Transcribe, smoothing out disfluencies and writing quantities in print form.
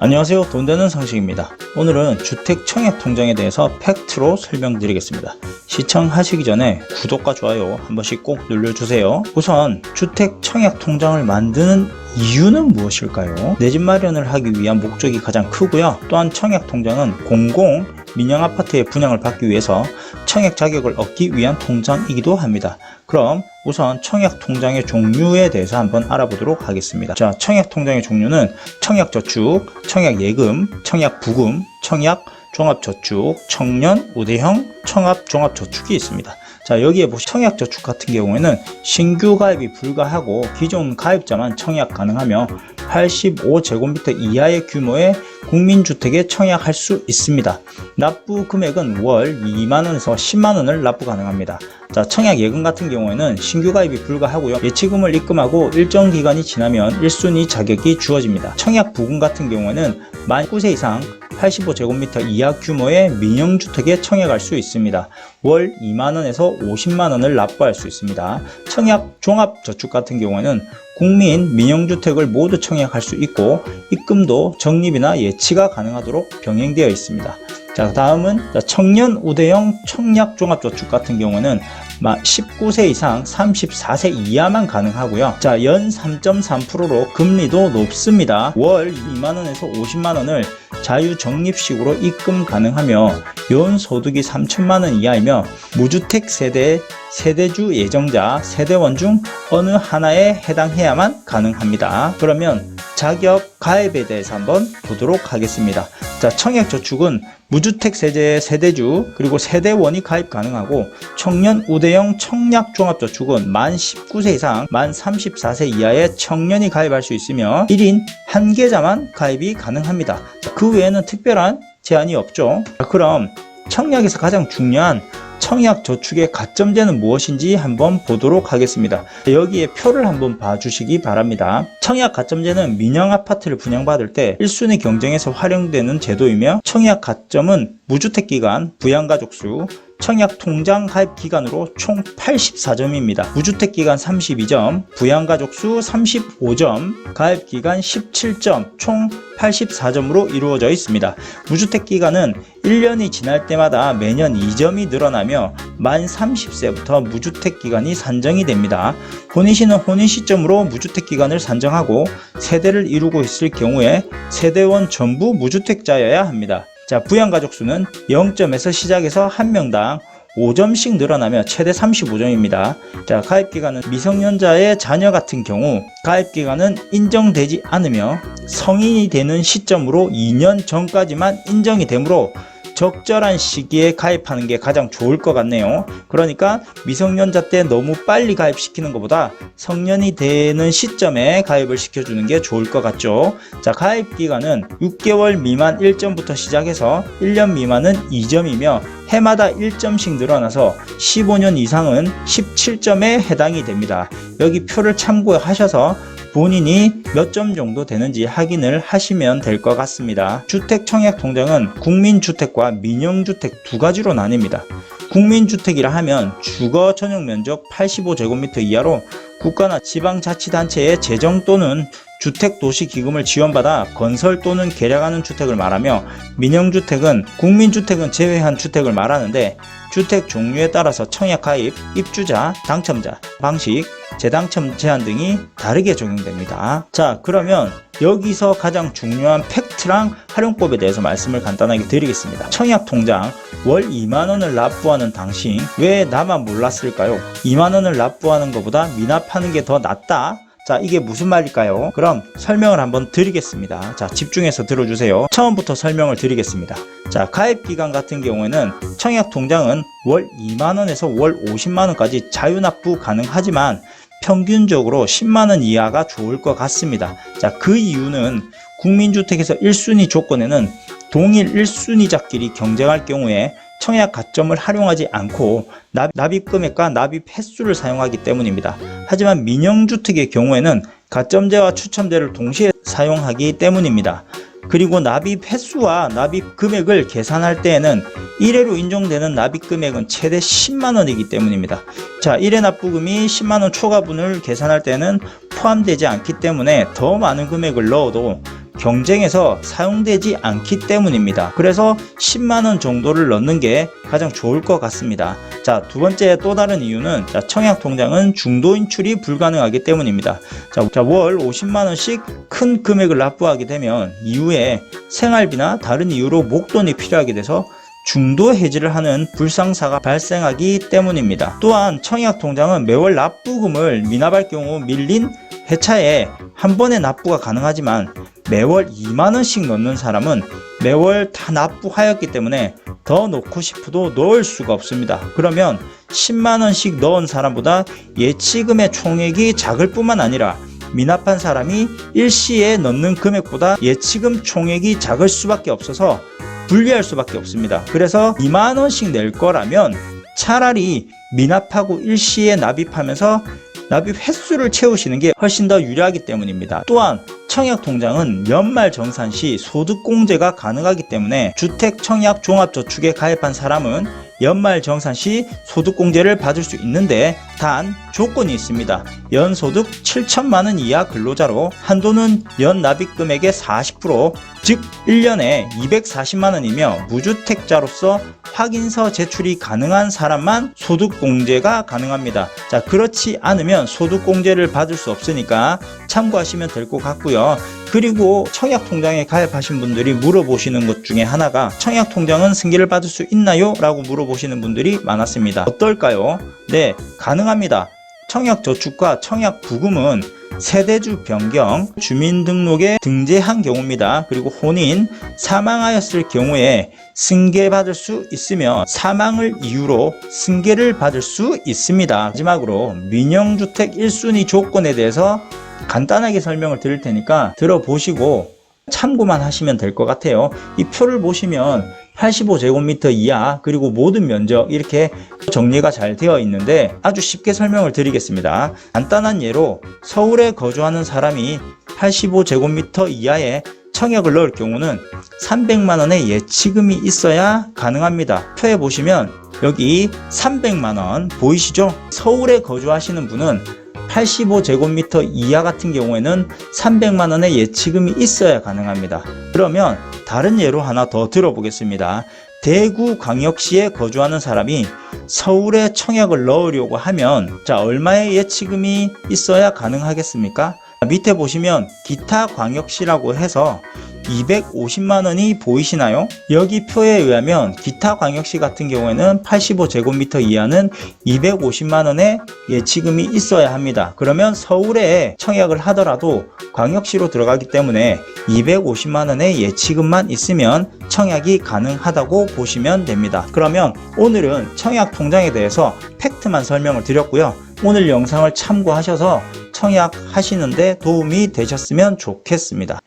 안녕하세요. 돈되는 상식입니다. 오늘은 주택 청약 통장에 대해서 팩트로 설명드리겠습니다. 시청하시기 전에 구독과 좋아요 한 번씩 꼭 눌러주세요. 우선 주택 청약 통장을 만드는 이유는 무엇일까요? 내 집 마련을 하기 위한 목적이 가장 크고요. 또한 청약 통장은 공공 민영 아파트의 분양을 받기 위해서 청약 자격을 얻기 위한 통장이기도 합니다. 그럼 우선 청약 통장의 종류에 대해서 한번 알아보도록 하겠습니다. 자, 청약 통장의 종류는 청약저축, 청약예금, 청약부금, 청약종합저축, 청년, 우대형, 청합종합저축이 있습니다. 자, 여기에 청약저축 같은 경우에는 신규 가입이 불가하고 기존 가입자만 청약 가능하며 85제곱미터 이하의 규모의 국민주택에 청약할 수 있습니다. 납부 금액은 월 2만원에서 10만원을 납부 가능합니다. 자, 청약예금 같은 경우에는 신규 가입이 불가하고요. 예치금을 입금하고 일정 기간이 지나면 1순위 자격이 주어집니다. 청약부금 같은 경우에는 만 9세 이상 85제곱미터 이하 규모의 민영주택에 청약할 수 있습니다. 월 2만원에서 50만원을 납부할 수 있습니다. 청약종합저축 같은 경우에는 국민 민영주택을 모두 청약할 수 있고 입금도 적립이나 예치가 가능하도록 병행되어 있습니다. 자, 다음은 청년 우대형 청약종합저축 같은 경우에는 19세 이상 34세 이하만 가능하고요. 자, 연 3.3%로 금리도 높습니다. 월 2만원에서 50만원을 자유적립식으로 입금 가능하며 연소득이 3천만원 이하이며 무주택 세대, 세대주 예정자, 세대원 중 어느 하나에 해당해야만 가능합니다. 그러면 자격 가입에 대해서 한번 보도록 하겠습니다. 자, 청약저축은 무주택 세대 세대주 그리고 세대원이 가입 가능하고 청년 우대형 청약종합저축은 만 19세 이상 만 34세 이하의 청년이 가입할 수 있으며 1인 1계좌만 가입이 가능합니다. 자, 그 외에는 특별한 제한이 없죠. 자, 그럼 청약에서 가장 중요한 청약저축의 가점제는 무엇인지 한번 보도록 하겠습니다. 여기에 표를 한번 봐주시기 바랍니다. 청약 가점제는 민영 아파트를 분양받을 때 1순위 경쟁에서 활용되는 제도이며 청약 가점은 무주택기간, 부양가족수, 청약통장 가입 기간으로 총 84점입니다. 무주택기간 32점, 부양가족수 35점, 가입기간 17점, 총 84점으로 이루어져 있습니다. 무주택기간은 1년이 지날 때마다 매년 2점이 늘어나며 만 30세부터 무주택기간이 산정이 됩니다. 혼인시는 혼인 시점으로 무주택기간을 산정하고 세대를 이루고 있을 경우에 세대원 전부 무주택자여야 합니다. 자, 부양가족수는 0점에서 시작해서 1명당 5점씩 늘어나며 최대 35점입니다. 자, 가입기간은 미성년자의 자녀 같은 경우 가입기간은 인정되지 않으며 성인이 되는 시점으로 2년 전까지만 인정이 되므로 적절한 시기에 가입하는 게 가장 좋을 것 같네요. 그러니까 미성년자 때 너무 빨리 가입시키는 것보다 성년이 되는 시점에 가입을 시켜주는 게 좋을 것 같죠. 자, 가입기간은 6개월 미만 1점부터 시작해서 1년 미만은 2점이며 해마다 1점씩 늘어나서 15년 이상은 17점에 해당이 됩니다. 여기 표를 참고하셔서 본인이 몇 점 정도 되는지 확인을 하시면 될 것 같습니다. 주택 청약 통장은 국민주택과 민영주택 두 가지로 나뉩니다. 국민주택이라 하면 주거 전용 면적 85제곱미터 이하로 국가나 지방자치단체의 재정 또는 주택도시기금을 지원받아 건설 또는 개량하는 주택을 말하며 민영주택은 국민주택은 제외한 주택을 말하는데 주택 종류에 따라서 청약 가입, 입주자, 당첨자, 방식, 재당첨 제한 등이 다르게 적용됩니다. 자, 그러면 여기서 가장 중요한 팩트랑 활용법에 대해서 말씀을 간단하게 드리겠습니다. 청약 통장 월 2만원을 납부하는 당신 왜 나만 몰랐을까요? 2만원을 납부하는 것보다 미납하는 게 더 낫다? 자, 이게 무슨 말일까요? 그럼 설명을 한번 드리겠습니다. 자, 집중해서 들어주세요. 처음부터 설명을 드리겠습니다. 자, 가입기간 같은 경우에는 청약통장은 월 2만원에서 월 50만원까지 자유납부 가능하지만 평균적으로 10만원 이하가 좋을 것 같습니다. 자, 그 이유는 국민주택에서 1순위 조건에는 동일 1순위자끼리 경쟁할 경우에 청약 가점을 활용하지 않고 납입 금액과 납입 횟수를 사용하기 때문입니다. 하지만 민영주택의 경우에는 가점제와 추첨제를 동시에 사용하기 때문입니다. 그리고 납입 횟수와 납입 금액을 계산할 때에는 1회로 인정되는 납입 금액은 최대 10만원이기 때문입니다. 자, 1회 납부금이 10만원 초과분을 계산할 때는 포함되지 않기 때문에 더 많은 금액을 넣어도 경쟁에서 사용되지 않기 때문입니다. 그래서 10만원 정도를 넣는 게 가장 좋을 것 같습니다. 자, 두 번째 또 다른 이유는 청약통장은 중도 인출이 불가능하기 때문입니다. 자, 월 50만원씩 큰 금액을 납부하게 되면 이후에 생활비나 다른 이유로 목돈이 필요하게 돼서 중도 해지를 하는 불상사가 발생하기 때문입니다. 또한 청약통장은 매월 납부금을 미납할 경우 밀린 회차에 한 번에 납부가 가능하지만 매월 2만원씩 넣는 사람은 매월 다 납부하였기 때문에 더 넣고 싶어도 넣을 수가 없습니다. 그러면 10만원씩 넣은 사람보다 예치금의 총액이 작을 뿐만 아니라 미납한 사람이 일시에 넣는 금액보다 예치금 총액이 작을 수밖에 없어서 불리할 수밖에 없습니다. 그래서 2만원씩 낼 거라면 차라리 미납하고 일시에 납입하면서 납입 횟수를 채우시는 게 훨씬 더 유리하기 때문입니다. 또한 청약통장은 연말정산 시 소득공제가 가능하기 때문에 주택청약종합저축에 가입한 사람은 연말정산 시 소득공제를 받을 수 있는데 단 조건이 있습니다. 연소득 7천만원 이하 근로자로 한도는 연납입금액의 40%, 즉 1년에 240만원이며 무주택자로서 확인서 제출이 가능한 사람만 소득공제가 가능합니다. 자, 그렇지 않으면 소득공제를 받을 수 없으니까 참고하시면 될 것 같고요. 그리고 청약통장에 가입하신 분들이 물어보시는 것 중에 하나가 청약통장은 승계를 받을 수 있나요? 라고 물어보시는 분들이 많았습니다. 어떨까요? 네, 가능합니다. 청약저축과 청약부금은 세대주 변경, 주민등록에 등재한 경우입니다. 그리고 혼인, 사망하였을 경우에 승계받을 수 있으며 사망을 이유로 승계를 받을 수 있습니다. 마지막으로 민영주택 1순위 조건에 대해서 간단하게 설명을 드릴 테니까 들어보시고 참고만 하시면 될 것 같아요. 이 표를 보시면 85제곱미터 이하 그리고 모든 면적 이렇게 정리가 잘 되어 있는데 아주 쉽게 설명을 드리겠습니다. 간단한 예로 서울에 거주하는 사람이 85제곱미터 이하의 청약을 넣을 경우는 300만원의 예치금이 있어야 가능합니다. 표에 보시면 여기 300만원 보이시죠? 서울에 거주하시는 분은 85제곱미터 이하 같은 경우에는 300만원의 예치금이 있어야 가능합니다. 그러면 다른 예로 하나 더 들어보겠습니다. 대구광역시에 거주하는 사람이 서울에 청약을 넣으려고 하면 자, 얼마의 예치금이 있어야 가능하겠습니까? 밑에 보시면 기타광역시라고 해서 250만원이 보이시나요? 여기 표에 의하면 기타광역시 같은 경우에는 85제곱미터 이하는 250만원의 예치금이 있어야 합니다. 그러면 서울에 청약을 하더라도 광역시로 들어가기 때문에 250만원의 예치금만 있으면 청약이 가능하다고 보시면 됩니다. 그러면 오늘은 청약통장에 대해서 팩트만 설명을 드렸고요. 오늘 영상을 참고하셔서 청약하시는데 도움이 되셨으면 좋겠습니다.